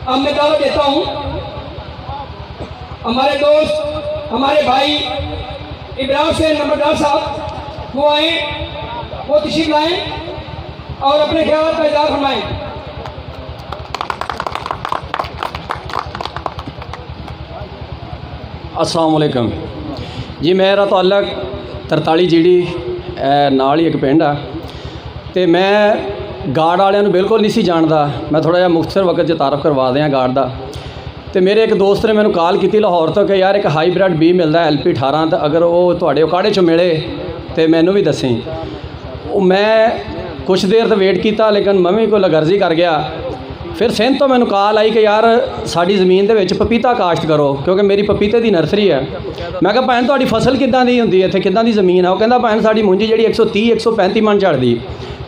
अब मैं दावा देता हूँ हमारे दोस्त, हमारे भाई इब्राहिम हुसैन नंबरदार साहब वो आए, वो तशरीफ लाएँ और अपने ख्याल का इज़हार फरमाएँ। अस्सलाम वालेकुम जी। मेरा ताल्लुक 43 जीडी नाल ही एक पिंड आ ते मैं गार्ड वालियां नूं बिल्कुल नहीं सी जानदा। मैं थोड़ा जिहा मुख्तसर वक्त च तारफ करवा दियां गार्ड दा। तो मेरे एक दोस्त ने मैनूं कॉल की लाहौर तो कि यार एक हाईब्रिड बी मिलता है LP 18 तो अगर वो तुहाडे उकाड़े चों मिले तो मैनूं भी दसी। मैं कुछ देर तो वेट किया लेकिन मैं भी कोई लगर्जी कर गया। फिर सिंध तो मैनूं कॉल आई कि यार साड़ी ज़मीन दे विच पपीता काश्त करो क्योंकि मेरी पपीते की नर्सरी है। मैं कहा भैन तुहाडी फसल किद्दां दी हुंदी है, इत्थे किद्दां दी ज़मीन है? वो कहंदा भैन साडी मुंजी जिहड़ी 130-135 मन झड़दी।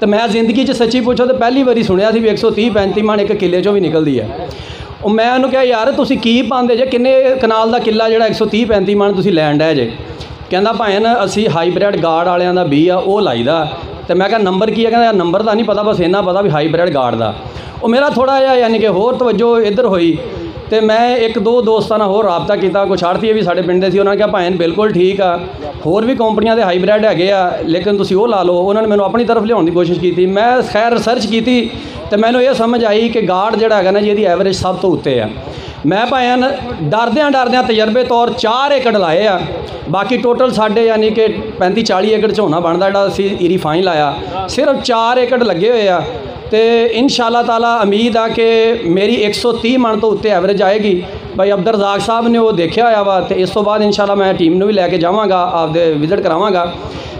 तो मैं जिंदगी च सच्ची पूछो तो पहली बारी सुनिया सी भी 130-135 मन एक किले चों भी निकलदी है। मैं उन्होंने कहा यार तुसीं की पांदे जे, किन्ने कनाल का किला जिहड़ा 130-135 मन तुसीं लैण डए जे? कहंदा भैन असीं हाईब्रिड गार्ड वालियां दा बी आ वो लाईदा। तो मैं कहा नंबर की है? कहंदा नंबर का नहीं पता, बस इन्ना पता भी हाईब्रिड गार्ड का। वो मेरा थोड़ा जिहा यानी कि होर तवज्जो इधर हुई तो मैं एक दो दोस्तों नाल होर राबता किया। कुछ आड़तीए भी साडे पिंड दे सी, उन्होंने कहा भैन बिल्कुल ठीक आ, होर भी कंपनियां दे हाईब्रिड हैगे आ लेकिन तुसीं वो ला लो। उन्होंने मैनूं अपनी तरफ लियाउण दी कोशिश की। मैं खैर रिसर्च की तो मैनूं ये समझ आई कि गार्ड जिहड़ा हैगा ना जी, इहदी एवरेज सब तो उत्ते है। मैं भैन डरद्यां तजर्बे तौर 4 एकड़ लाए आ, बाकी टोटल साढ़े यानी कि 35-40 एकड़ झोना बनता जिहड़ा असीं इरी फाइन लाया, सिर्फ 4 एकड़ लगे हुए आ। तो इंशाअल्लाह ताला उम्मीद आ कि मेरी 130 मन तो उत्ते एवरेज आएगी। भाई अब्दुल रज़ाक साहब ने वो देखा होया वा, तो इस तो बाद इंशाअल्लाह मैं टीम नूं भी लैके जावांगा, आपदे विजिट करावांगा।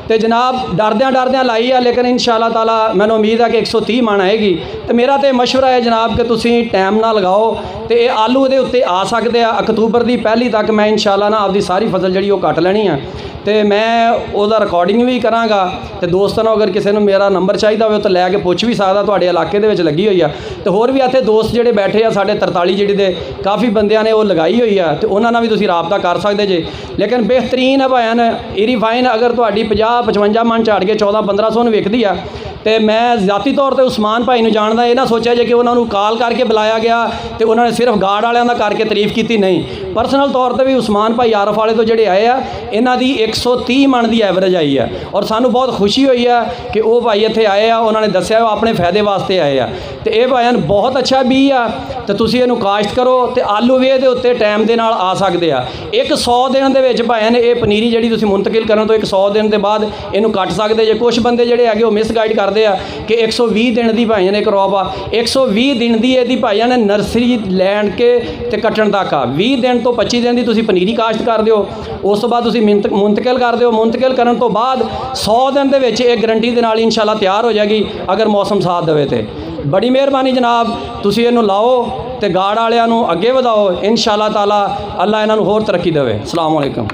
तो जनाब डरद्यां लाई है लेकिन इंशाअल्लाह ताला मैनूं उम्मीद है कि 130 मन आएगी। तो मेरा तो मशवरा है जनाब कि तुसीं टाइम ना लगाओ तो ये आलू दे उत्ते आ सकते हैं। अक्तूबर की पहली तक मैं इंशाअल्लाह ना आपकी सारी फसल जी वो कट लैनी है। तो मैं उसका रिकॉर्डिंग भी कराँगा। तो दोस्तों ने अगर किसी ने मेरा नंबर चाहिए हो तो लैके पुछ भी सकदा, तुहाडे इलाके दे विच लगी हुई है। तो होर भी इत्थे दोस्त जिहड़े बैठे आ साढ़े 43 जीडी दे काफ़ी बंदियां ने वो लगाई हुई है, तो उन्हां नाल भी तुसीं राबता कर सकते जे। लेकिन बेहतरीन है भैन इरी फाइन अगर तुहाडी 50-55 मन झाड़ के 1400-1500 में विकदी है। तो मैं ज़ाती तौर पर उस्मान भाई नूं जानदा, ये ना सोचा जे कि उन्होंने कॉल करके बुलाया गया तो उन्होंने सिर्फ गार्ड वालियां दा करके तारीफ की, नहीं। परसनल तौर पर भी उस्मान भाई आरफ वाले तो जिहड़े आए आ इन्हां दी 130 मन की एवरेज आई है और सानू बहुत खुशी हुई है कि वो भाई इत्थे आए आ, उन्होंने दस्सिया अपने फायदे वास्ते आए आ। तो ये भैन बहुत अच्छा बी आ, तो तुसीं इहनूं काश्त करो तो आलू भी इहदे उत्ते टाइम दे नाल आ सकदे आ। एक 100 दिन दे विच भैन ये पनीरी जिहड़ी तुसीं मुंतकिल करन तो एक 100 दिन के बाद इहनूं कट सकदे जे। कुछ बंदे जिहड़े हैगे वो मिसगाइड करदे आ कि 120 दिन की भाईजान एक क्रॉप आ, 120 दिन की यदि भाईजान नर्सरी लैण के ते कट्टण तक आ। 20 दिन तो 25 दिन की तुसीं पनीरी काश्त कर दिओ, उस तो बाद तुसीं मुंतकिल कर दिओ। मुंतकिल करन तो बाद 100 दिन दे विच एक गारंटी दे नाल इंशाअल्लाह तैयार हो जाएगी अगर मौसम साथ देवे तो। बड़ी मेहरबानी जनाब, तुसीं इहनूं लाओ तो गार्ड वालियां नूं अगे वधाओ। इंशाअल्लाह ताला अल्लाह इन्हां नूं होर तरक्की देवे। अस्सलाम वालेकुम।